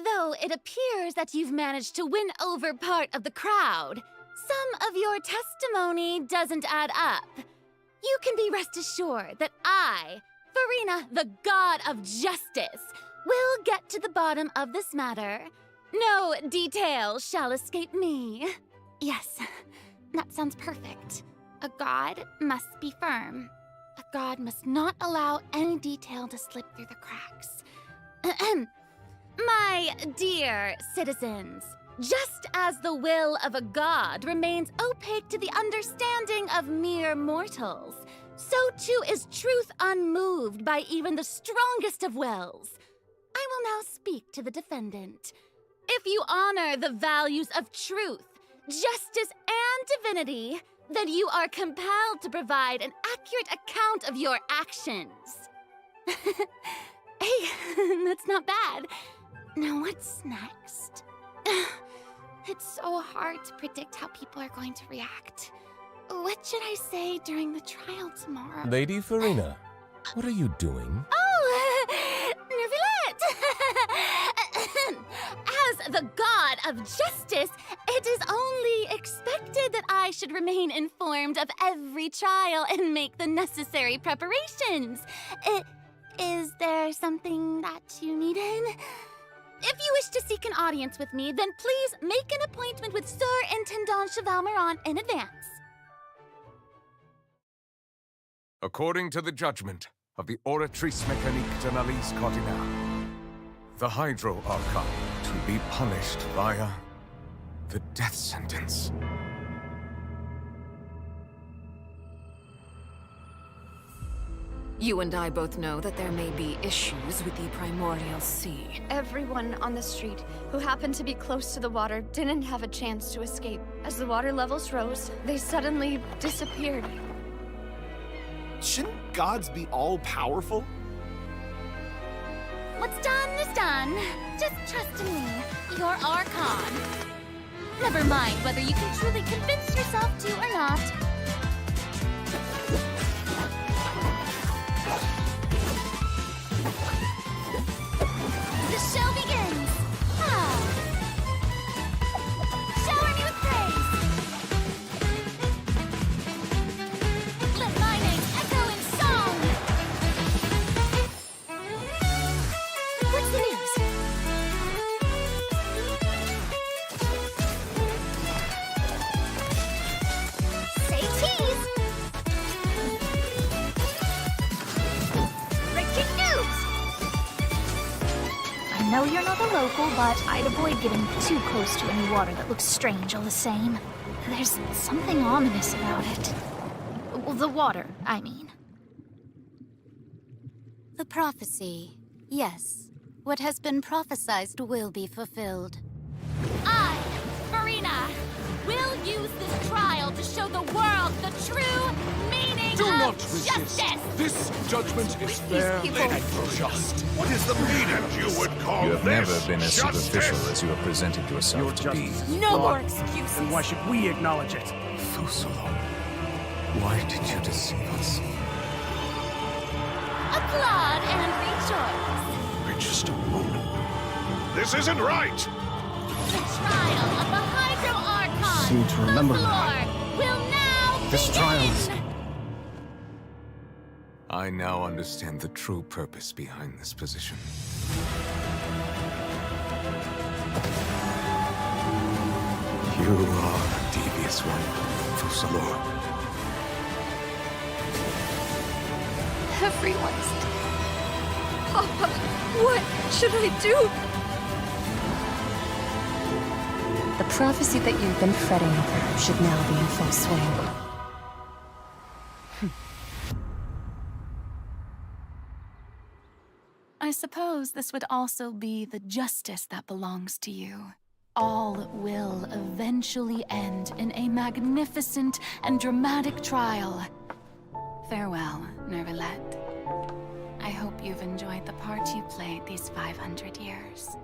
Though it appears that you've managed to win over part of the crowd, some of your testimony doesn't add up. You can be rest assured that I, Furina, the god of justice, will get to the bottom of this matter. No detail shall escape me. Yes, that sounds perfect. A god must be firm. A god must not allow any detail to slip through the cracks. My dear citizens, just as the will of a god remains opaque to the understanding of mere mortals, so too is truth unmoved by even the strongest of wills. I will now speak to the defendant. If you honor the values of truth, justice, and divinity, then you are compelled to provide an accurate account of your actions. Hey, that's not bad. Now what's next? It's so hard to predict how people are going to react. What should I say during the trial tomorrow? Lady Furina, what are you doing? Oh, Neuvi. As the god of justice, it is only expected that I should remain informed of every trial and make the necessary preparations. Is there something that you needed? If you wish to seek an audience with me, then please make an appointment with Sir Intendant Chevalmeron in advance. According to the judgment of the Oratrice Mécanique d'Analyse Cardinale, the Hydro Archon to be punished via the death sentence. You and I both know that there may be issues with the Primordial Sea. Everyone on the street who happened to be close to the water didn't have a chance to escape. As the water levels rose, they suddenly disappeared. Shouldn't gods be all-powerful? What's done is done. Just trust in me, your Archon. Never mind whether you can truly convince yourself to or not. The show begins! Shower me with praise! Let my name echo in song! What's the news? Say cheese! Breaking news! I know you're not a local, but I'd avoid getting too close to any water that looks strange all the same. There's something ominous about it. Well, the water, I mean. The prophecy. Yes. What has been prophesized will be fulfilled. I, Furina, will use this trial to show the world the true meaning Do of not resist. justice! This judgment is fair people- and just. What is the meaning you would call You have this? never been as Justice? superficial as you have presented yourself to be. No more excuses. Then why should we acknowledge it? Fusolo, why did you deceive us? Applaud and rejoice! For just a moment. This isn't right! The trial of the Hydro Archon! Seem to remember the that. floor will now This begin! trial's- I now understand the true purpose behind this position. You are a devious one, Fusalo. Everyone's dead. Papa, what should I do? The prophecy that you've been fretting over should now be in full swing. I suppose this would also be the justice that belongs to you. All will eventually end in a magnificent and dramatic trial. Farewell, Nervalette. I hope you've enjoyed the part you played these 500 years.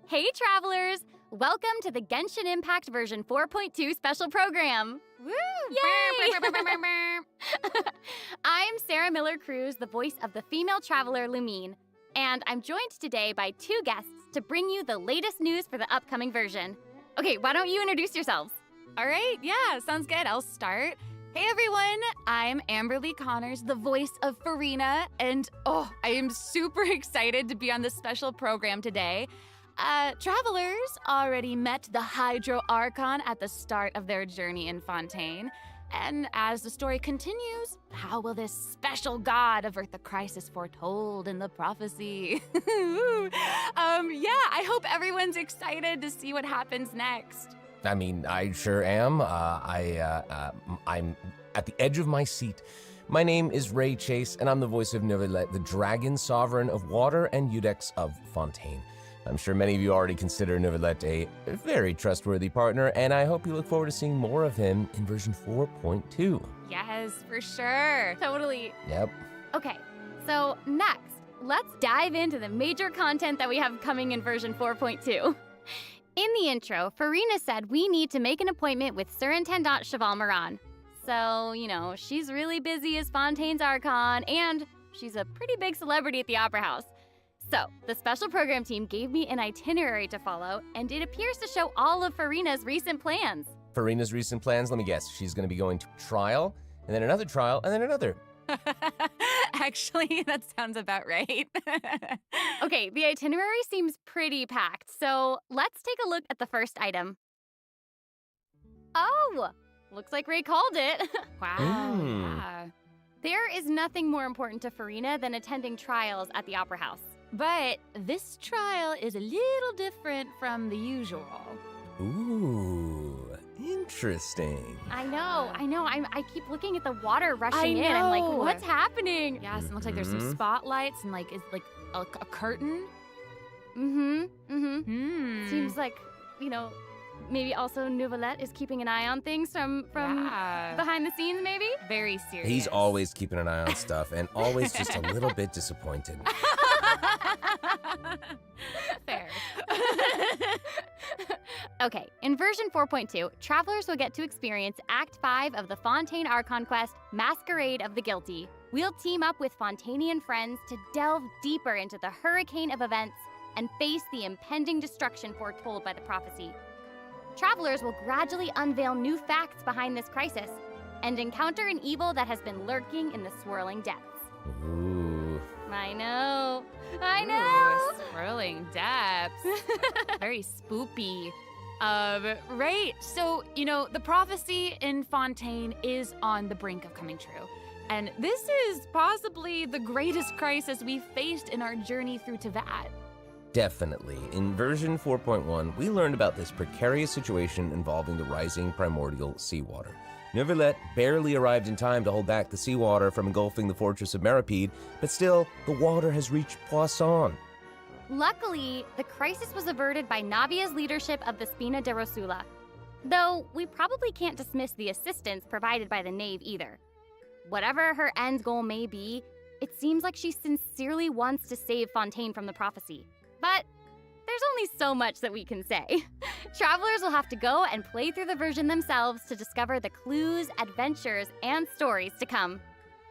Hey, travelers! Welcome to the Genshin Impact version 4.2 special program. Woo! Yay! I'm Sarah Miller-Cruz, the voice of the female traveler Lumine, and I'm joined today by two guests to bring you the latest news for the upcoming version. Okay, why don't you introduce yourselves? All right, yeah, sounds good. I'll start. Hey everyone, I'm Amberly Connors, the voice of Furina, and I am super excited to be on this special program today. Travelers already met the Hydro Archon at the start of their journey in Fontaine. And as the story continues, how will this special god avert the crisis foretold in the prophecy? I hope everyone's excited to see what happens next. I mean, I sure am. I'm at the edge of my seat. My name is Ray Chase, and I'm the voice of Neuvi, the dragon sovereign of water and Udex of Fontaine. I'm sure many of you already consider Neuvi a very trustworthy partner, and I hope you look forward to seeing more of him in version 4.2. Yes, for sure. Totally. Yep. Okay, so next, let's dive into the major content that we have coming in version 4.2. In the intro, Furina said we need to make an appointment with Surintendant Cheval Moran. So, she's really busy as Fontaine's Archon, and she's a pretty big celebrity at the Opera House. So, the special program team gave me an itinerary to follow, and it appears to show all of Furina's recent plans. Farina's recent plans, let me guess. She's going to be going to trial, and then another trial, and then another. Actually, that sounds about right. Okay, the itinerary seems pretty packed, so let's take a look at the first item. Oh, looks like Ray called it. Wow. Yeah. There is nothing more important to Furina than attending trials at the Opera House. But this trial is a little different from the usual. Ooh, interesting. I know. I keep looking at the water rushing in. know. I'm like, what's happening? Yes, and it looks like there's some spotlights and it's like a curtain. Seems like, maybe also Neuvi is keeping an eye on things from behind the scenes, maybe? Very serious. He's always keeping an eye on stuff and always just a little bit disappointed. Fair. Okay, in version 4.2, travelers will get to experience Act 5 of the Fontaine Archon quest, Masquerade of the Guilty. We'll team up with Fontainian friends to delve deeper into the hurricane of events and face the impending destruction foretold by the prophecy. Travelers will gradually unveil new facts behind this crisis and encounter an evil that has been lurking in the swirling depths. Ooh. I know. Ooh, swirling depths. Very spoopy. Right. So, the prophecy in Fontaine is on the brink of coming true. And this is possibly the greatest crisis we've faced in our journey through Teyvat. Definitely. In version 4.1, we learned about this precarious situation involving the rising primordial seawater. Neuvi barely arrived in time to hold back the seawater from engulfing the fortress of Meripede, but still, the water has reached Poisson. Luckily, the crisis was averted by Navia's leadership of the Spina de Rosula. Though, we probably can't dismiss the assistance provided by the Knave either. Whatever her end goal may be, it seems like she sincerely wants to save Fontaine from the prophecy. But there's only so much that we can say. Travelers will have to go and play through the version themselves to discover the clues, adventures, and stories to come.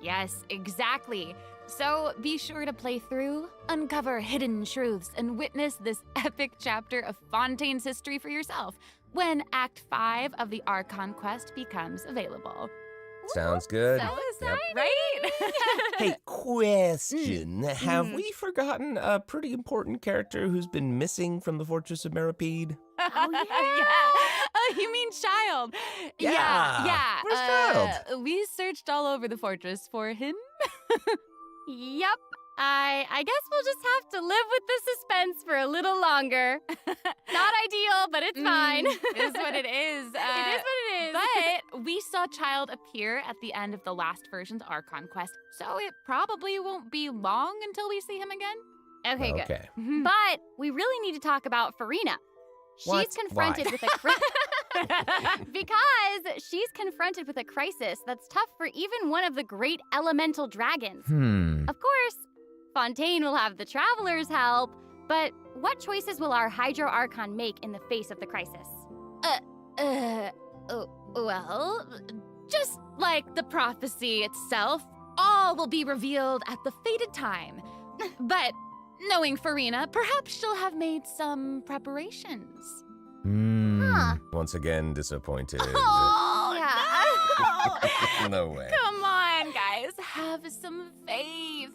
Yes, exactly. So be sure to play through, uncover hidden truths, and witness this epic chapter of Fontaine's history for yourself when Act 5 of the Archon quest becomes available. Sounds good. So exciting! Right? Hey, question. Have we forgotten a pretty important character who's been missing from the Fortress of Meripede? Oh, yeah. Yeah. Oh, you mean Child? Yeah. Where's Child? We searched all over the fortress for him. Yep. I guess we'll just have to live with the suspense for a little longer. Not ideal, but it's fine. It is what it is. It is what it is. But we saw Child appear at the end of the last version's Archon quest, so it probably won't be long until we see him again. Okay, good. Okay. But we really need to talk about Furina. What? She's confronted Why? with a because she's confronted with a crisis that's tough for even one of the great elemental dragons. Of course, Fontaine will have the travelers' help, But what choices will our Hydro Archon make in the face of the crisis? Well, just like the prophecy itself, all will be revealed at the fated time. But knowing Furina, perhaps she'll have made some preparations. Once again, disappointed. Oh, yeah. No way. Come on, guys, have some faith.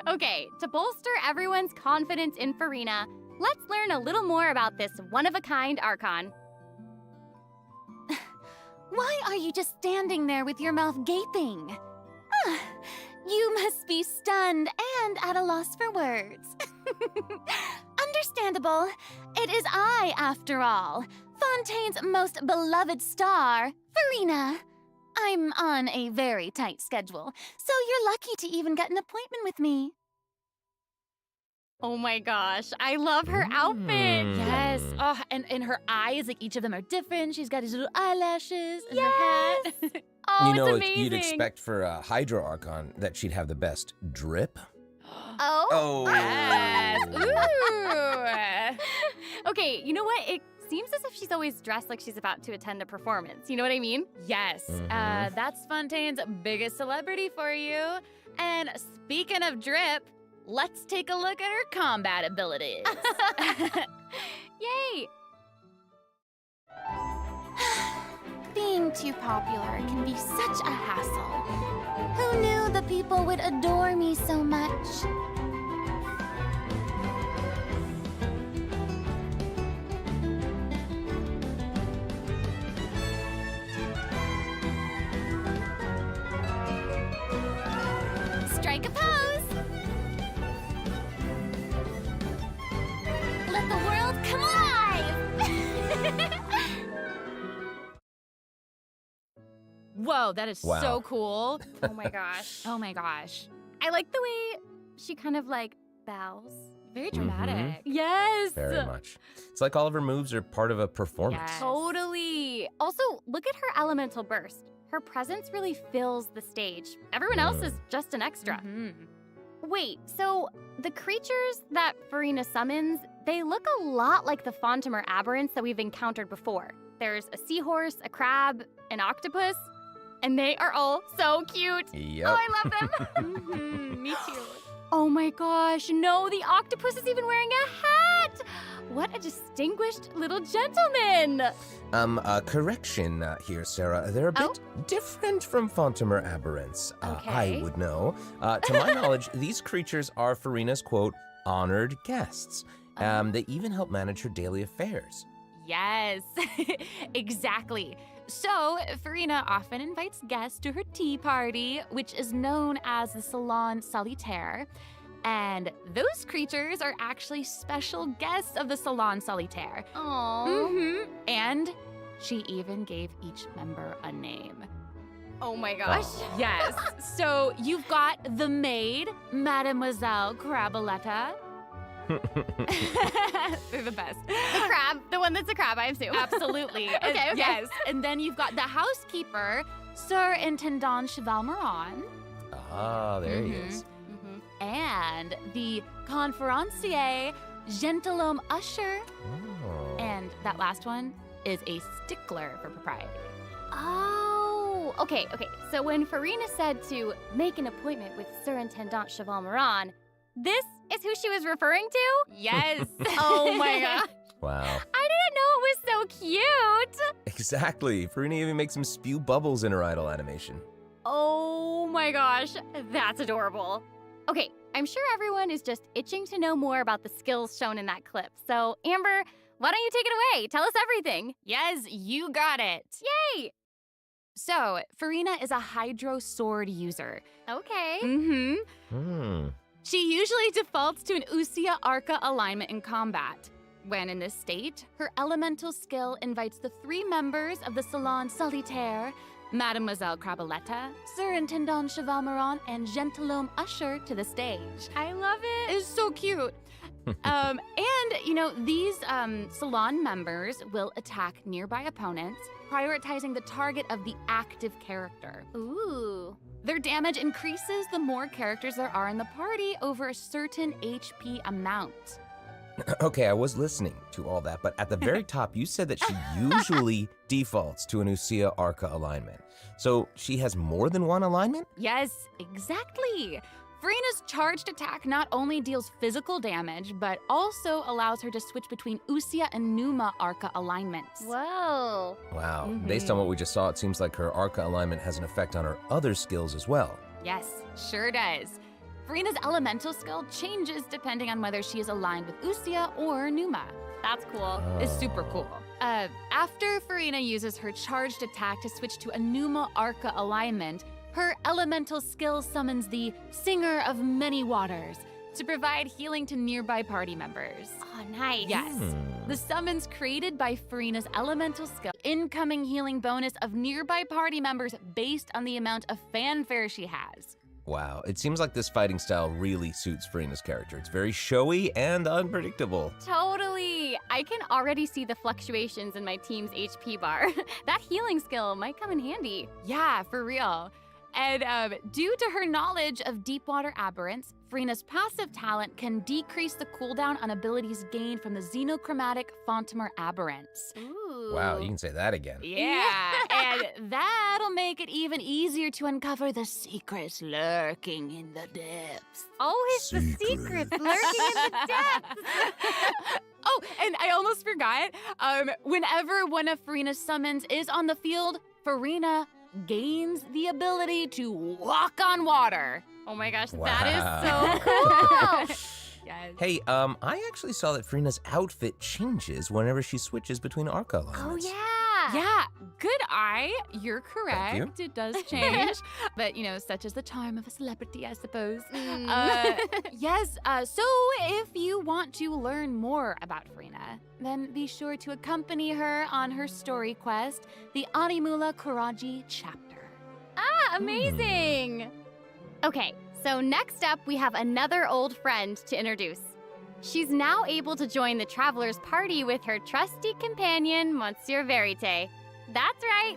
Okay, to bolster everyone's confidence in Furina, let's learn a little more about this one-of-a-kind Archon. Why are you just standing there with your mouth gaping? You must be stunned and at a loss for words. Understandable. It is I, after all, Fontaine's most beloved star, Furina. I'm on a very tight schedule, so you're lucky to even get an appointment with me. Oh my gosh, I love her outfit. Yes. Oh, and her eyes, like each of them are different. She's got these little eyelashes and her hat. Oh, You know, it's like, amazing. you'd expect for a Hydro Archon that she'd have the best drip. Oh. Yes. Ooh. Okay, you know what? It seems as if she's always dressed like she's about to attend a performance. You know what I mean? Yes. That's Fontaine's biggest celebrity for you. And speaking of drip, let's take a look at her combat abilities. Yay! Being too popular can be such a hassle. Who knew the people would adore me so much? Strike a pose! Let the world come alive! Whoa, that is Wow. so cool. Oh my gosh. Oh my gosh. I like the way she kind of like bows. Very dramatic. Yes! Very much. It's like all of her moves are part of a performance. Yes. Totally. Also, look at her elemental burst. Her presence really fills the stage. Everyone else is just an extra. Wait, so the creatures that Furina summons, they look a lot like the Fontamer aberrants that we've encountered before. There's a seahorse, a crab, an octopus, and they are all so cute. Yep. Oh, I love them. Me too. Oh my gosh, no, the octopus is even wearing a hat! What a distinguished little gentleman! Correction here, Sarah. They're a bit different from Fontamer aberrants. I Okay. would know. To my knowledge, these creatures are Furina's, quote, honored guests. They even help manage her daily affairs. Yes, exactly. So, Furina often invites guests to her tea party, which is known as the Salon Solitaire. And those creatures are actually special guests of the Salon Solitaire. Aww. And she even gave each member a name. Oh my gosh. Yes. So you've got the maid, Mademoiselle Craboletta. They're the best. The crab, the one that's a crab, I assume. Absolutely. Okay. Yes. And then you've got the housekeeper, Sir Intendant Chevalmeron. Ah, there he is. And the conferencier, Gentilhomme Usher. Oh. And that last one is a stickler for propriety. Oh, okay. So when Furina said to make an appointment with Sir Intendant Chevalmeron, this is who she was referring to? Yes. Oh my god. Wow. I didn't know it was so cute. Exactly. Furina even makes him spew bubbles in her idol animation. Oh my gosh, that's adorable. Okay, I'm sure everyone is just itching to know more about the skills shown in that clip. So, Amber, why don't you take it away? Tell us everything. Yes, you got it. Yay! So, Furina is a Hydro Sword user. Okay. She usually defaults to an Usia Arca alignment in combat. When in this state, her elemental skill invites the 3 members of the Salon Solitaire, Mademoiselle Craboletta, Sir Intendant Chevalmeron, and Gentilhomme Usher to the stage. I love it. It's so cute. And, you know, these salon members will attack nearby opponents, prioritizing the target of the active character. Ooh. Their damage increases the more characters there are in the party over a certain HP amount. Okay, I was listening to all that, but at the very top, you said that she usually defaults to an Usia Arca alignment. So she has more than one alignment? Yes, exactly. Furina's charged attack not only deals physical damage, but also allows her to switch between Usia and Numa Arca alignments. Whoa. Wow. Based on what we just saw, it seems like her Arca alignment has an effect on her other skills as well. Yes, sure does. Furina's elemental skill changes depending on whether she is aligned with Usia or Numa. That's cool. It's super cool. After Furina uses her charged attack to switch to a Numa Arca alignment, her elemental skill summons the Singer of Many Waters to provide healing to nearby party members. Oh, nice. Yes. The summons created by Furina's elemental skill, incoming healing bonus of nearby party members based on the amount of fanfare she has. Wow, it seems like this fighting style really suits Furina's character. It's very showy and unpredictable. Totally. I can already see the fluctuations in my team's HP bar. That healing skill might come in handy. Yeah, for real. And due to her knowledge of deep water aberrants, Furina's passive talent can decrease the cooldown on abilities gained from the xenochromatic Fontamer aberrants. Ooh. Wow, you can say that again. Yeah, and that'll make it even easier to uncover the secrets lurking in the depths. Always the secrets lurking in the depths. Oh, and I almost forgot. Whenever one of Furina's summons is on the field, Furina gains the ability to walk on water. Oh my gosh, that is so cool. Yes. Hey, I actually saw that Furina's outfit changes whenever she switches between Arca alignments. Oh, yeah. Yeah, good eye. You're correct. Thank you. It does change. But, you know, such is the charm of a celebrity, I suppose. Yes, so if you want to learn more about Furina, then be sure to accompany her on her story quest, the Animula Kuraji chapter. Ah, amazing. Okay, so next up we have another old friend to introduce. She's now able to join the traveler's party with her trusty companion, Monsieur Verite. That's right,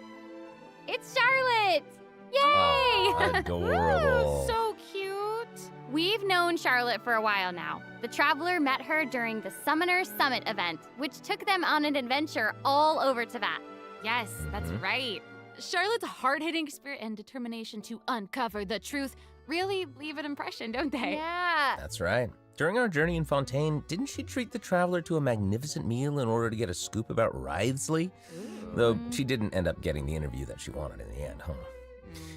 it's Charlotte! Yay! Oh, adorable. So cute. We've known Charlotte for a while now. The traveler met her during the Summoner Summit event, which took them on an adventure all over Teyvat. Yes, that's right. Charlotte's hard-hitting spirit and determination to uncover the truth really leave an impression, don't they? Yeah. That's right. During our journey in Fontaine, didn't she treat the traveler to a magnificent meal in order to get a scoop about Wriothesley? Though she didn't end up getting the interview that she wanted in the end, huh?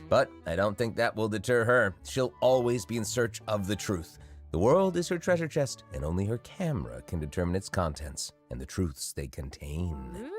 But I don't think that will deter her. She'll always be in search of the truth. The world is her treasure chest, and only her camera can determine its contents and the truths they contain.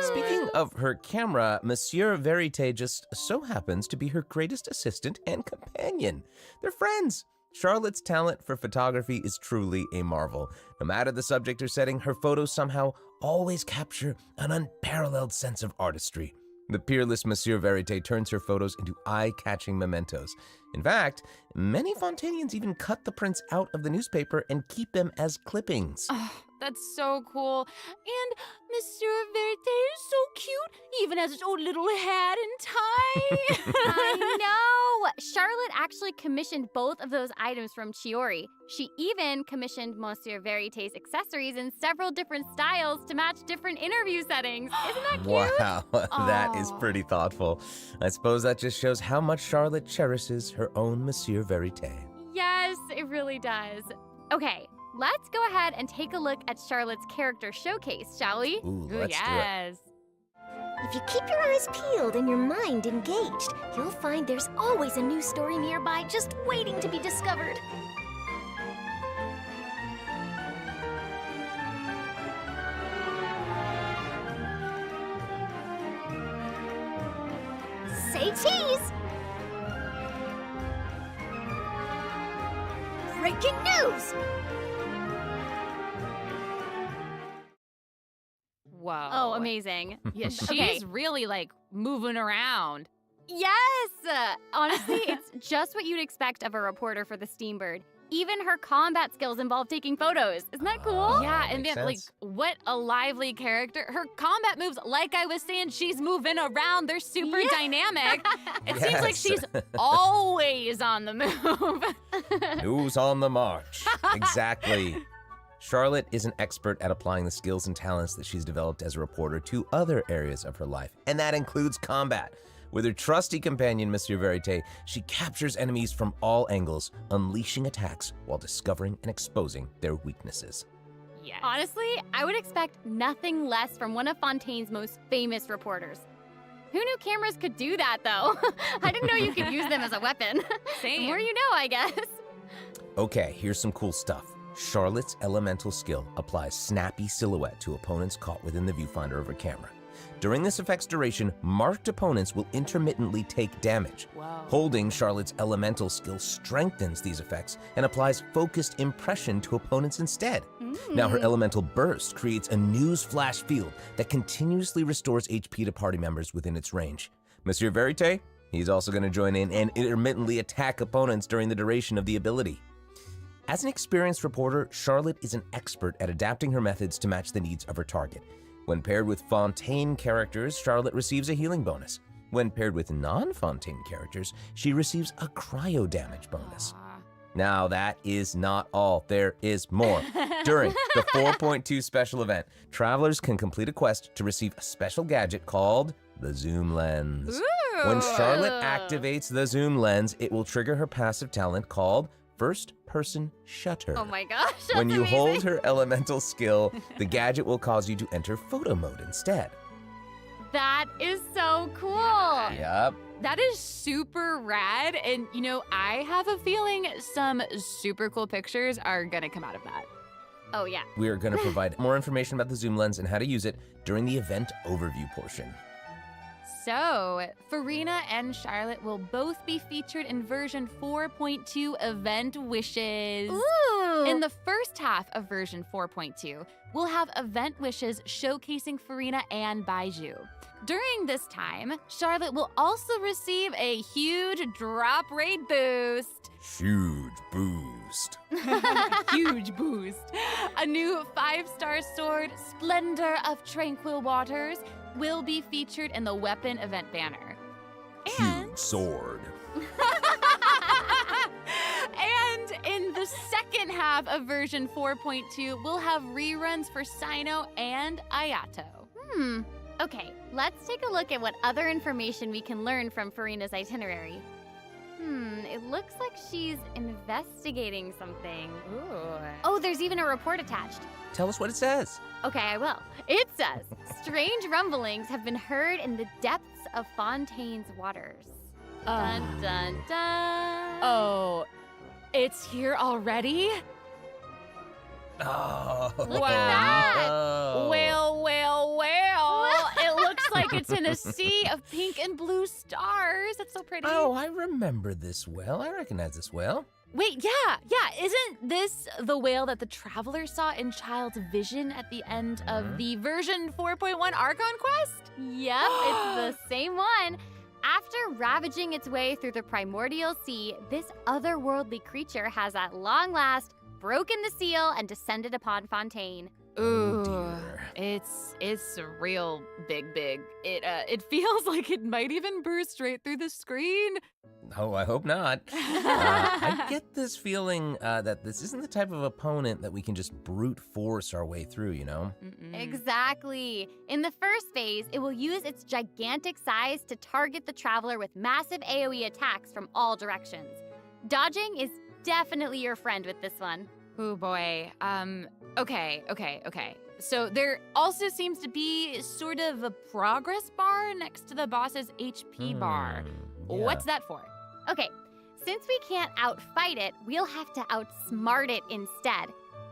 Speaking of her camera, Monsieur Verite just so happens to be her greatest assistant and companion. They're friends. Charlotte's talent for photography is truly a marvel. No matter the subject or setting, her photos somehow always capture an unparalleled sense of artistry. The peerless Monsieur Verite turns her photos into eye-catching mementos. In fact, many Fontainians even cut the prints out of the newspaper and keep them as clippings. Oh, that's so cool. And Monsieur Verite is so cute, even has his own little hat and tie. I know. Charlotte actually commissioned both of those items from Chiori. She even commissioned Monsieur Verite's accessories in several different styles to match different interview settings. Isn't that cute? Wow, that is pretty thoughtful. I suppose that just shows how much Charlotte cherishes her own Monsieur Verite. Yes, it really does. Okay, let's go ahead and take a look at Charlotte's character showcase, shall we? Ooh, let's do it. If you keep your eyes peeled and your mind engaged, you'll find there's always a new story nearby just waiting to be discovered. Say cheese! Breaking news! Whoa. Oh, amazing. Yeah, she's really like moving around. Yes! Honestly, it's just what you'd expect of a reporter for the Steambird. Even her combat skills involve taking photos. Isn't that cool? Yeah, and then, like, what a lively character. Her combat moves, like I was saying, she's moving around. They're super dynamic. It seems like she's always on the move. News on the march. Exactly. Charlotte is an expert at applying the skills and talents that she's developed as a reporter to other areas of her life, and that includes combat. With her trusty companion, Monsieur Verite, she captures enemies from all angles, unleashing attacks while discovering and exposing their weaknesses. Yes. Honestly, I would expect nothing less from one of Fontaine's most famous reporters. Who knew cameras could do that, though? I didn't know you could use them as a weapon. Same. The more you know, I guess. Okay, here's some cool stuff. Charlotte's elemental skill applies snappy silhouette to opponents caught within the viewfinder of her camera. During this effect's duration, marked opponents will intermittently take damage. Wow. Holding Charlotte's elemental skill strengthens these effects and applies focused impression to opponents instead. Now her elemental burst creates a news flash field that continuously restores HP to party members within its range. Monsieur Verite, he's also going to join in and intermittently attack opponents during the duration of the ability. As an experienced reporter, Charlotte is an expert at adapting her methods to match the needs of her target. When paired with Fontaine characters, Charlotte receives a healing bonus. When paired with non-Fontaine characters, she receives a cryo damage bonus. Now that is not all, there is more. During the 4.2 special event, travelers can complete a quest to receive a special gadget called the Zoom Lens. Ooh. When Charlotte activates the Zoom Lens, it will trigger her passive talent called First Person Shutter. Oh my gosh, that's When you amazing. hold her elemental skill, the gadget will cause you to enter photo mode instead. That is so cool. Yep. That is super rad, and you know, I have a feeling some super cool pictures are gonna come out of that. Oh yeah. We are going to provide more information about the Zoom Lens and how to use it during the event overview portion. So, Furina and Charlotte will both be featured in version 4.2 Event Wishes. Ooh. In the first half of version 4.2, we'll have event wishes showcasing Furina and Baiju. During this time, Charlotte will also receive a huge drop rate boost. Huge boost. Huge boost. A new 5-star sword, Splendor of Tranquil Waters, will be featured in the weapon event banner. Huge sword. And in the second half of version 4.2, we'll have reruns for Sino and Ayato. Okay, let's take a look at what other information we can learn from Furina's itinerary. It looks like she's investigating something. Ooh. Oh, there's even a report attached. Tell us what it says. Okay, I will. It says, strange rumblings have been heard in the depths of Fontaine's waters. Dun, dun, dun. Oh, it's here already? Oh. Look at that. Oh. Well. It looks like it's in a sea of pink and blue stars. That's so pretty. Oh, I remember this well. I recognize this well. Wait, yeah. Isn't this the whale that the traveler saw in Child's vision at the end of the version 4.1 Archon quest? Yep, it's the same one. After ravaging its way through the primordial sea, this otherworldly creature has at long last broken the seal and descended upon Fontaine. Ooh, dear. it's real big. It feels like it might even burst straight through the screen. Oh, I hope not. I get this feeling that this isn't the type of opponent that we can just brute force our way through, you know? Exactly. In the first phase, it will use its gigantic size to target the traveler with massive AoE attacks from all directions. Dodging is definitely your friend with this one. Oh boy. Okay. So there also seems to be sort of a progress bar next to the boss's HP bar. Yeah. What's that for? Okay, since we can't outfight it, we'll have to outsmart it instead.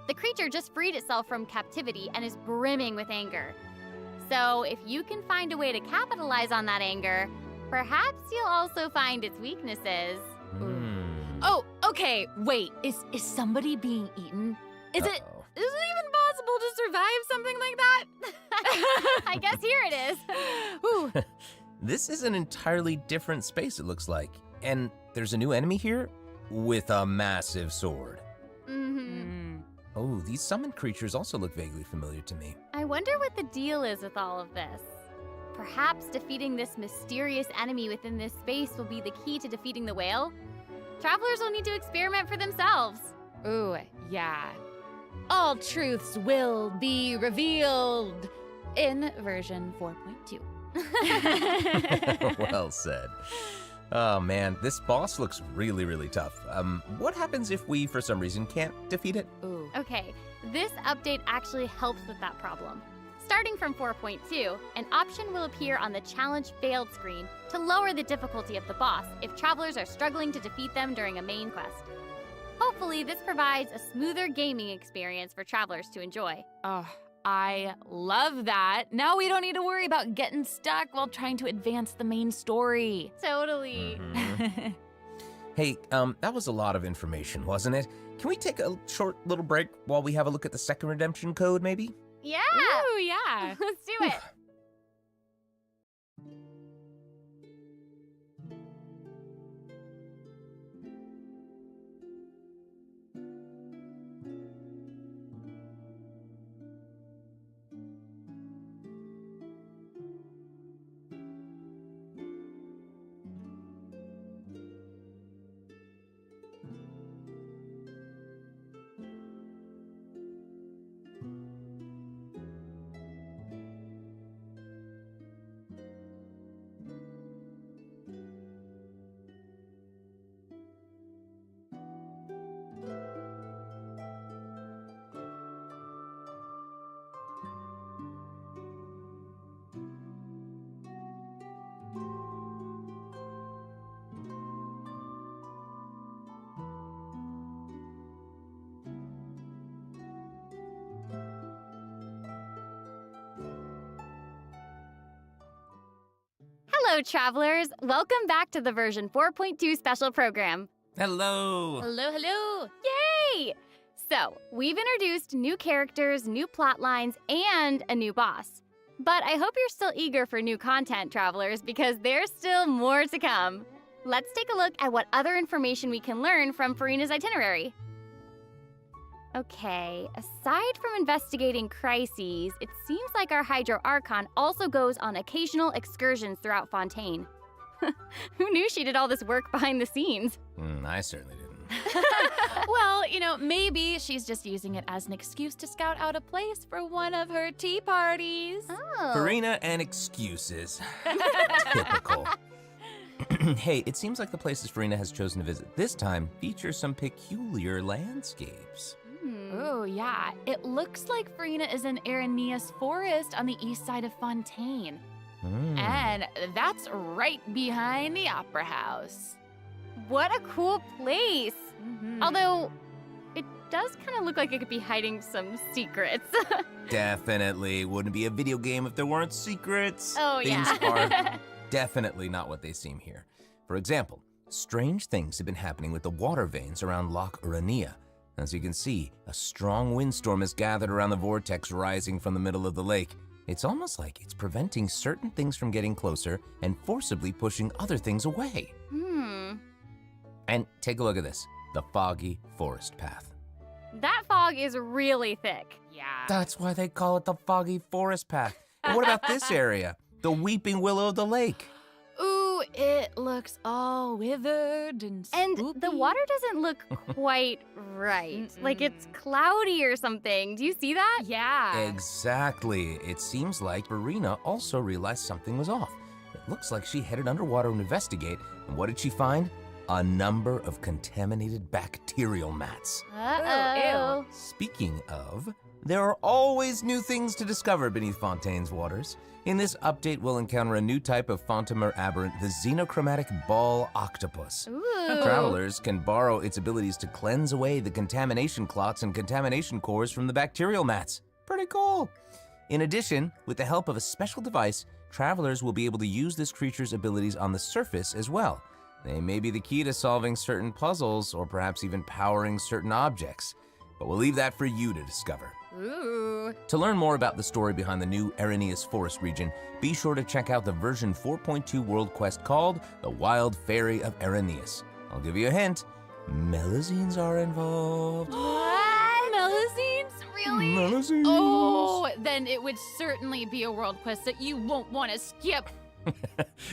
The creature just freed itself from captivity and is brimming with anger. So if you can find a way to capitalize on that anger, perhaps you'll also find its weaknesses. Oh, okay. Wait, is somebody being eaten? Is it even possible to survive something like that? I guess here it is. Ooh. This is an entirely different space, it looks like. And there's a new enemy here with a massive sword. Oh, these summoned creatures also look vaguely familiar to me. I wonder what the deal is with all of this. Perhaps defeating this mysterious enemy within this space will be the key to defeating the whale? Travelers will need to experiment for themselves. Ooh, yeah. all truths will be revealed in version 4.2. Well said. Oh man, this boss looks really, really tough. What happens if we, for some reason, can't defeat it? Ooh. Okay, this update actually helps with that problem. Starting from 4.2, an option will appear on the Challenge Failed screen to lower the difficulty of the boss if travelers are struggling to defeat them during a main quest. Hopefully, this provides a smoother gaming experience for travelers to enjoy. Oh, I love that. Now we don't need to worry about getting stuck while trying to advance the main story. Totally. Mhm. Hey, that was a lot of information, wasn't it? Can we take a short little break while we have a look at the second redemption code, maybe? Yeah! Ooh, yeah. Let's do it! Hello, travelers! Welcome back to the version 4.2 special program. Hello! Hello, hello. Yay! So, we've introduced new characters, new plot lines, and a new boss. But I hope you're still eager for new content, travelers, because there's still more to come. Let's take a look at what other information we can learn from Furina's itinerary. Okay, aside from investigating crises, it seems like our Hydro Archon also goes on occasional excursions throughout Fontaine. Who knew she did all this work behind the scenes? I certainly didn't. Well, maybe she's just using it as an excuse to scout out a place for one of her tea parties. Oh. Furina and excuses. Typical. Hey, it seems like the places Furina has chosen to visit this time feature some peculiar landscapes. Oh, yeah. It looks like Furina is in Aranea's forest on the east side of Fontaine. And that's right behind the Opera House. What a cool place! Although, it does kind of look like it could be hiding some secrets. Definitely. Wouldn't be a video game if there weren't secrets. Oh, Things yeah. are definitely not what they seem here. For example, strange things have been happening with the water veins around Loch Aranea. As you can see, a strong windstorm has gathered around the vortex rising from the middle of the lake. It's almost like it's preventing certain things from getting closer and forcibly pushing other things away. And take a look at this, the foggy forest path. That fog is really thick. Yeah. That's why they call it the foggy forest path. And what about this area? The weeping willow of the lake. Ooh, it looks all withered and And the water doesn't look quite right. Like it's cloudy or something. Do you see that? Yeah. Exactly. It seems like Furina also realized something was off. It looks like she headed underwater to investigate, and what did she find? A number of contaminated bacterial mats. Uh-oh. Speaking of, there are always new things to discover beneath Fontaine's waters. In this update, we'll encounter a new type of Fontamer aberrant, the xenochromatic ball octopus. Ooh. Travelers can borrow its abilities to cleanse away the contamination clots and contamination cores from the bacterial mats. Pretty cool. In addition, with the help of a special device, travelers will be able to use this creature's abilities on the surface as well. They may be the key to solving certain puzzles or perhaps even powering certain objects. But we'll leave that for you to discover. Ooh. To learn more about the story behind the new Aranea's Forest region, be sure to check out the version 4.2 world quest called The Wild Fairy of Araneas. I'll give you a hint. Melazines are involved. What? Melazines? Really? Melazines. Oh, then it would certainly be a world quest that you won't want to skip.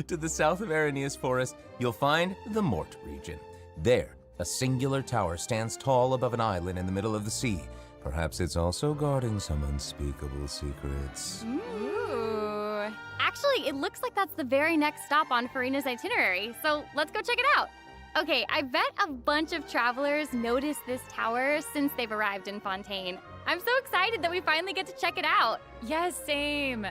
To the south of Aranea's Forest, you'll find the Mort region. There, a singular tower stands tall above an island in the middle of the sea. Perhaps it's also guarding some unspeakable secrets. Ooh. Actually, it looks like that's the very next stop on Furina's itinerary, so let's go check it out. Okay, I bet a bunch of travelers noticed this tower since they've arrived in Fontaine. I'm so excited that we finally get to check it out. Yes, same.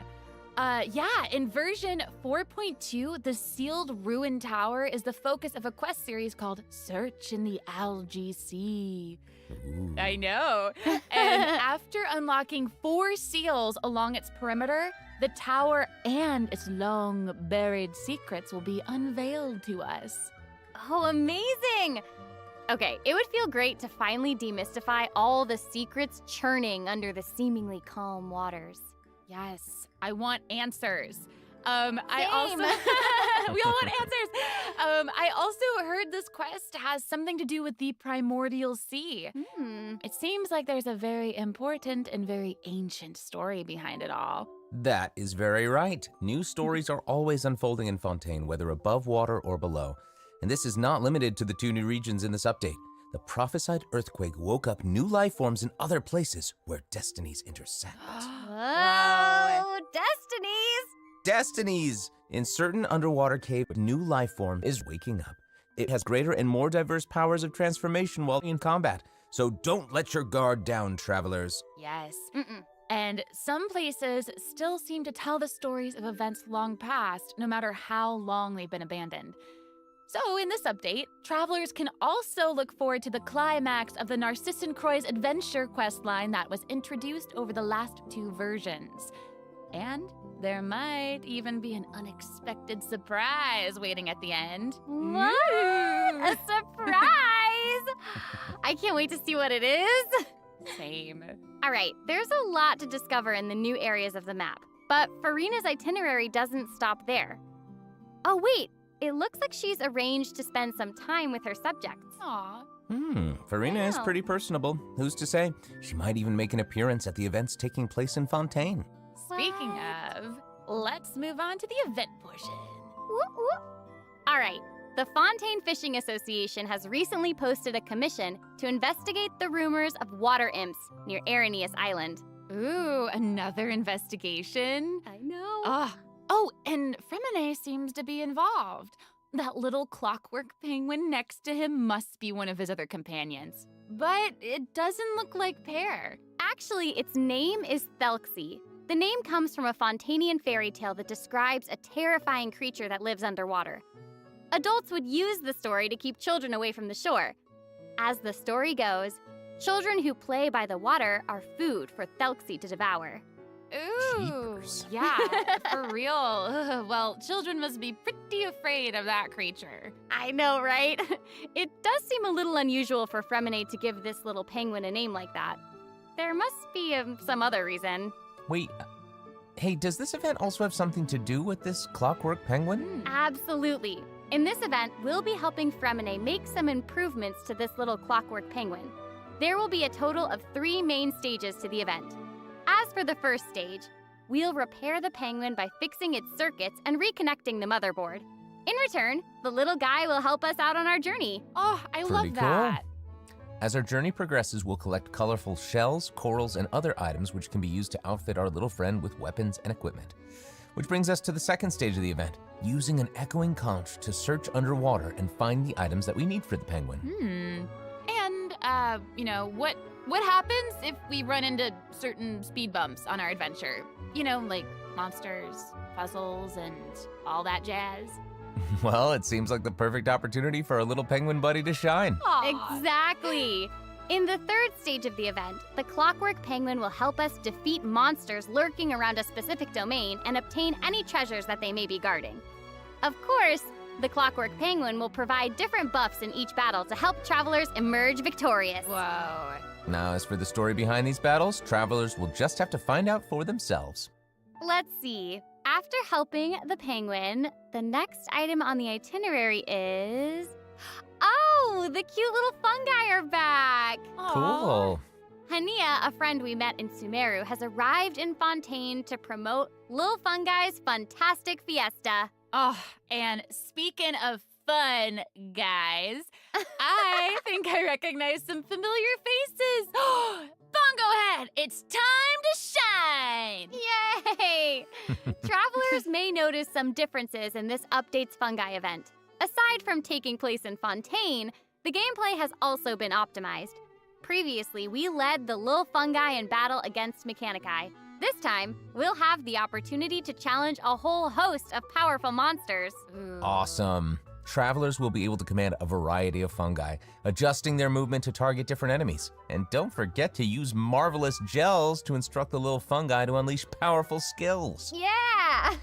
Yeah, in version 4.2, the sealed ruin tower is the focus of a quest series called Search in the Algae Sea. Ooh. I know. And after unlocking 4 seals along its perimeter, the tower and its long buried secrets will be unveiled to us. Oh, amazing! Okay, it would feel great to finally demystify all the secrets churning under the seemingly calm waters. Yes, I want answers. I also Same. we all want answers. I also heard this quest has something to do with the primordial sea. It seems like there's a very important and very ancient story behind it all. That is very right. New stories are always unfolding in Fontaine, whether above water or below. And this is not limited to the 2 new regions in this update. The prophesied earthquake woke up new life forms in other places where destinies intersect. Whoa, destinies! Destinies! In certain underwater cave, a new life form is waking up. It has greater and more diverse powers of transformation while in combat. So don't let your guard down, travelers. Yes. And some places still seem to tell the stories of events long past, no matter how long they've been abandoned. So in this update, travelers can also look forward to the climax of the Narcissan Croix's adventure questline that was introduced over the last 2 versions. And there might even be an unexpected surprise waiting at the end. What? A surprise! I can't wait to see what it is. Same. All right, there's a lot to discover in the new areas of the map, but Furina's itinerary doesn't stop there. Oh, wait. It looks like she's arranged to spend some time with her subjects. Aw. Furina is Wow. pretty personable. Who's to say? She might even make an appearance at the events taking place in Fontaine. Speaking of, let's move on to the event portion. Whoop, whoop. All right, the Fontaine Fishing Association has recently posted a commission to investigate the rumors of water imps near Arrhenius Island. Ooh, another investigation. I know. Oh, and Fremine seems to be involved. That little clockwork penguin next to him must be one of his other companions. But it doesn't look like Pear. Actually, its name is Thelxie. The name comes from a Fontainian fairy tale that describes a terrifying creature that lives underwater. Adults would use the story to keep children away from the shore. As the story goes, children who play by the water are food for Thelxie to devour. Ooh, Jeepers. yeah, for real. Ugh, well, children must be pretty afraid of that creature. I know, right? It does seem a little unusual for Fremine to give this little penguin a name like that. There must be some other reason. Wait, hey, does this event also have something to do with this clockwork penguin? Absolutely. In this event, we'll be helping Fremine make some improvements to this little clockwork penguin. There will be a total of 3 main stages to the event. As for the first stage, we'll repair the penguin by fixing its circuits and reconnecting the motherboard. In return, the little guy will help us out on our journey. Oh, I Pretty love cool. that. As our journey progresses, we'll collect colorful shells, corals, and other items which can be used to outfit our little friend with weapons and equipment. Which brings us to the second stage of the event, using an echoing conch to search underwater and find the items that we need for the penguin. And, what happens if we run into certain speed bumps on our adventure? You know, like monsters, puzzles, and all that jazz. Well, it seems like the perfect opportunity for our little penguin buddy to shine. Aw. Exactly. In the third stage of the event, the clockwork penguin will help us defeat monsters lurking around a specific domain and obtain any treasures that they may be guarding. Of course, the clockwork penguin will provide different buffs in each battle to help travelers emerge victorious. Whoa. Now, as for the story behind these battles, travelers will just have to find out for themselves. Let's see. After helping the penguin, the next item on the itinerary is... Oh, the cute little fungi are back! Cool. Hania, a friend we met in Sumeru, has arrived in Fontaine to promote Lil Fungi's Fantastic Fiesta. Oh, and speaking of fun, guys. I think I recognize some familiar faces. Bongo Head, it's time to shine! Yay! Travelers may notice some differences in this update's fungi event. Aside from taking place in Fontaine, the gameplay has also been optimized. Previously, we led the Lil Fungi in battle against Mechanici. This time, we'll have the opportunity to challenge a whole host of powerful monsters. Awesome. Travelers will be able to command a variety of fungi, adjusting their movement to target different enemies. And don't forget to use marvelous gels to instruct the little fungi to unleash powerful skills. Yeah!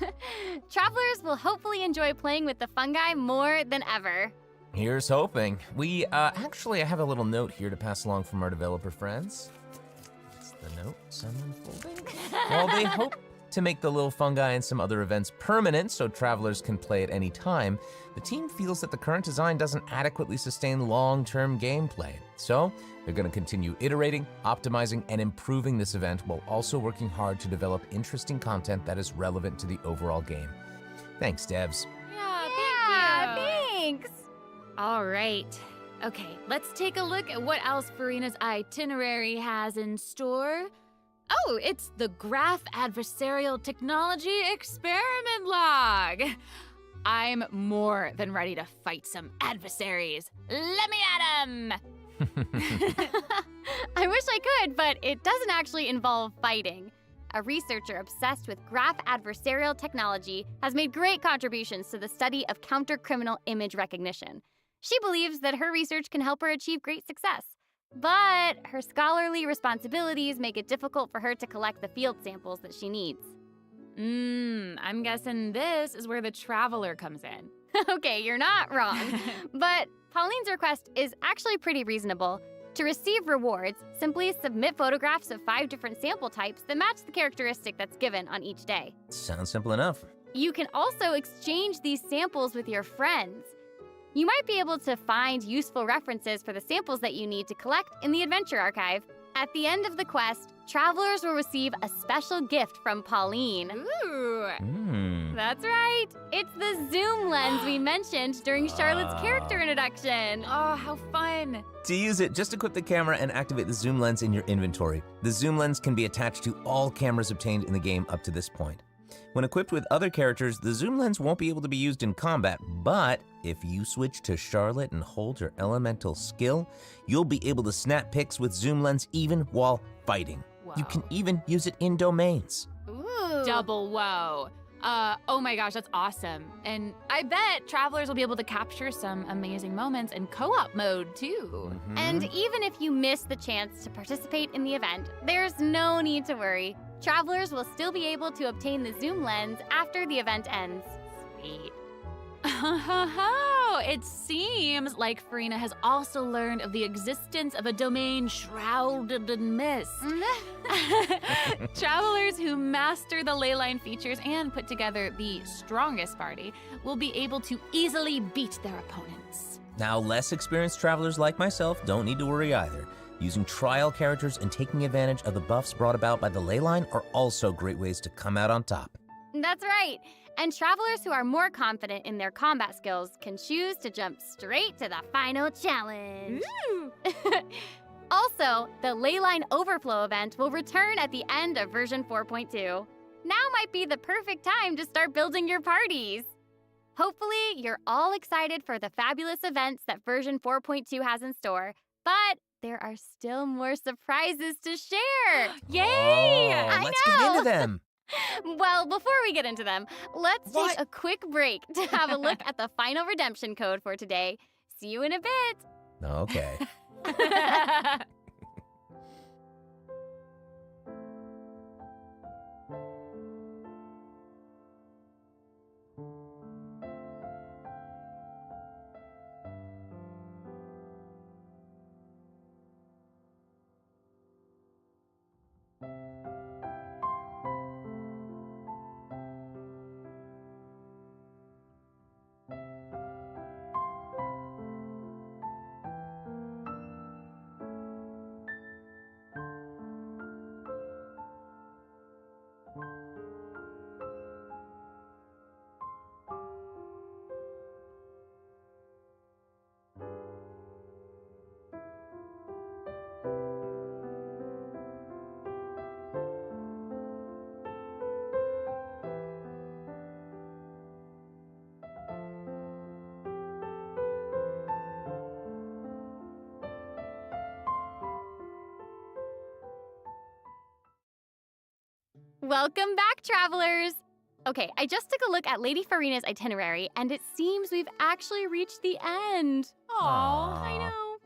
Travelers will hopefully enjoy playing with the fungi more than ever. Here's hoping. Actually, I have a little note here to pass along from our developer friends. That's the note, someone folding. While they hope to make the little fungi and some other events permanent so travelers can play at any time, the team feels that the current design doesn't adequately sustain long-term gameplay. So, they're going to continue iterating, optimizing, and improving this event while also working hard to develop interesting content that is relevant to the overall game. Thanks, devs. Yeah, Thanks! All right. Okay, let's take a look at what else Furina's itinerary has in store. Oh, it's the Graph Adversarial Technology Experiment Log. I'm more than ready to fight some adversaries. Let me at 'em! I wish I could, but it doesn't actually involve fighting. A researcher obsessed with graph adversarial technology has made great contributions to the study of counter-criminal image recognition. She believes that her research can help her achieve great success. But her scholarly responsibilities make it difficult for her to collect the field samples that she needs. I'm guessing this is where the traveler comes in. Okay, you're not wrong. But Pauline's request is actually pretty reasonable. To receive rewards, simply submit photographs of 5 different sample types that match the characteristic that's given on each day. Sounds simple enough. You can also exchange these samples with your friends. You might be able to find useful references for the samples that you need to collect in the Adventure Archive. At the end of the quest, travelers will receive a special gift from Pauline. Ooh! That's right! It's the zoom lens we mentioned during Charlotte's character introduction. Oh, how fun! To use it, just equip the camera and activate the zoom lens in your inventory. The zoom lens can be attached to all cameras obtained in the game up to this point. When equipped with other characters, the zoom lens won't be able to be used in combat, but if you switch to Charlotte and hold your elemental skill, you'll be able to snap pics with zoom lens even while fighting. Whoa. You can even use it in domains. Ooh. Double whoa. Oh my gosh, that's awesome. And I bet travelers will be able to capture some amazing moments in co-op mode too. And even if you miss the chance to participate in the event, there's no need to worry. Travelers will still be able to obtain the zoom lens after the event ends. Sweet. It seems like Furina has also learned of the existence of a domain shrouded in mist. Travelers who master the leyline features and put together the strongest party will be able to easily beat their opponents. Now, less experienced travelers like myself don't need to worry either. Using trial characters and taking advantage of the buffs brought about by the leyline are also great ways to come out on top. That's right. And travelers who are more confident in their combat skills can choose to jump straight to the final challenge. Also, the Leyline Overflow event will return at the end of version 4.2. Now might be the perfect time to start building your parties. Hopefully, you're all excited for the fabulous events that version 4.2 has in store, but there are still more surprises to share. Yay! Let's get into them. Well, before we get into them, let's take a quick break to have a look at the final redemption code for today. See you in a bit. Okay. Welcome back, travelers! Okay, I just took a look at Lady Furina's itinerary, and it seems we've actually reached the end. Aw, I know.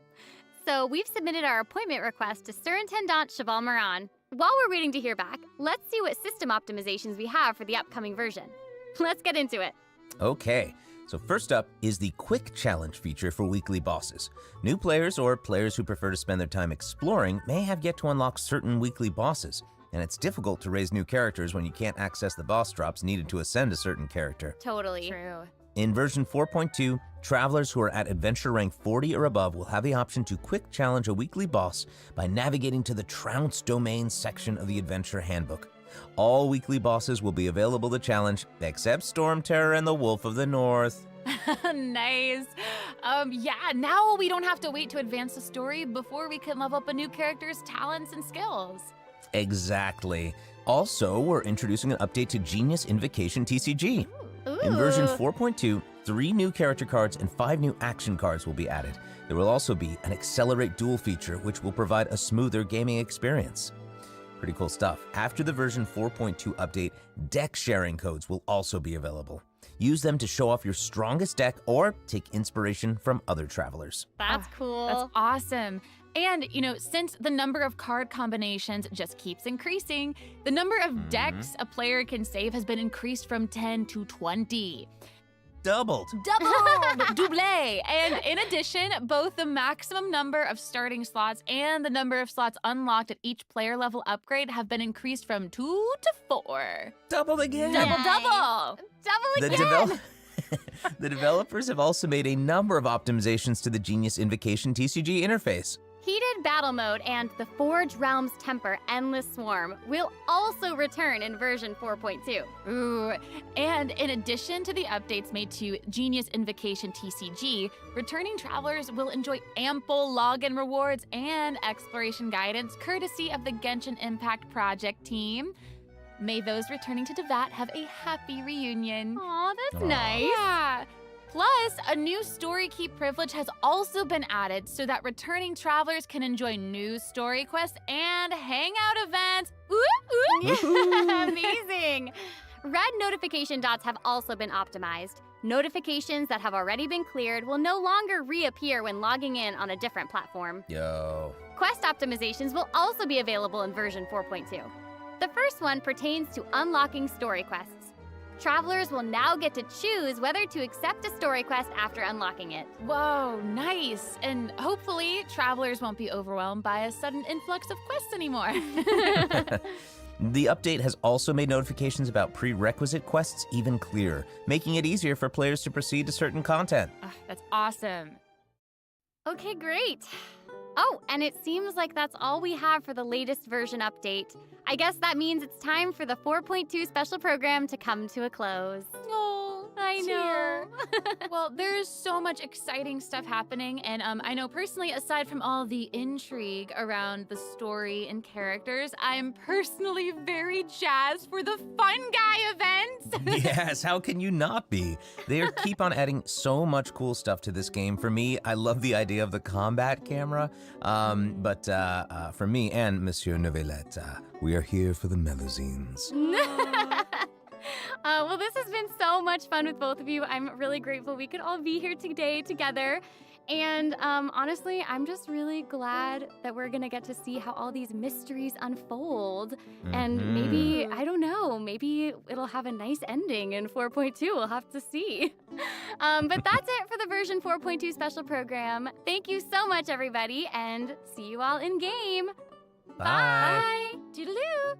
So we've submitted our appointment request to Surintendant Cheval Moran. While we're waiting to hear back, let's see what system optimizations we have for the upcoming version. Let's get into it. Okay, so first up is the Quick Challenge feature for weekly bosses. New players or players who prefer to spend their time exploring may have yet to unlock certain weekly bosses, and it's difficult to raise new characters when you can't access the boss drops needed to ascend a certain character. Totally. True. In version 4.2, travelers who are at adventure rank 40 or above will have the option to quick challenge a weekly boss by navigating to the Trounce Domain section of the Adventure Handbook. All weekly bosses will be available to challenge, except Storm Terror and the Wolf of the North. Nice. Yeah, now we don't have to wait to advance the story before we can level up a new character's talents and skills. Exactly. Also, we're introducing an update to Genius Invocation TCG. Ooh. In version 4.2, 3 new character cards and 5 new action cards will be added. There will also be an Accelerate Duel feature, which will provide a smoother gaming experience. Pretty cool stuff. After the version 4.2 update, deck sharing codes will also be available. Use them to show off your strongest deck or take inspiration from other travelers. That's cool. That's awesome. And, since the number of card combinations just keeps increasing, the number of decks a player can save has been increased from 10 to 20. Doubled. Double! And in addition, both the maximum number of starting slots and the number of slots unlocked at each player level upgrade have been increased from 2 to 4. Doubled again. Double! Double again! The developers have also made a number of optimizations to the Genius Invocation TCG interface. Heated Battle Mode and the Forge Realms Temper Endless Swarm will also return in version 4.2. Ooh, and in addition to the updates made to Genius Invocation TCG, returning travelers will enjoy ample login rewards and exploration guidance courtesy of the Genshin Impact Project team. May those returning to Devat have a happy reunion. Aw, that's nice. Yeah. Plus, a new story keep privilege has also been added so that returning travelers can enjoy new story quests and hangout events. Amazing! Red notification dots have also been optimized. Notifications that have already been cleared will no longer reappear when logging in on a different platform. Yo. Quest optimizations will also be available in version 4.2. The first one pertains to unlocking story quests. Travelers will now get to choose whether to accept a story quest after unlocking it. Whoa, nice. And hopefully, travelers won't be overwhelmed by a sudden influx of quests anymore. The update has also made notifications about prerequisite quests even clearer, making it easier for players to proceed to certain content. That's awesome. Okay, great. Oh, and it seems like that's all we have for the latest version update. I guess that means it's time for the 4.2 special program to come to a close. Oh, I know. Well, there's so much exciting stuff happening, and I know personally, aside from all the intrigue around the story and characters, I'm personally very jazzed for the Fun Guy events. Yes, how can you not be? They keep on adding so much cool stuff to this game. For me, I love the idea of the combat camera, but for me and Monsieur Novelette, we are here for the melazines. Well, this has been so much fun with both of you. I'm really grateful we could all be here today together. And honestly, I'm just really glad that we're going to get to see how all these mysteries unfold. And maybe, I don't know, maybe it'll have a nice ending in 4.2. We'll have to see. But that's it for the version 4.2 special program. Thank you so much, everybody, and see you all in game. Bye. Bye. Toodaloo.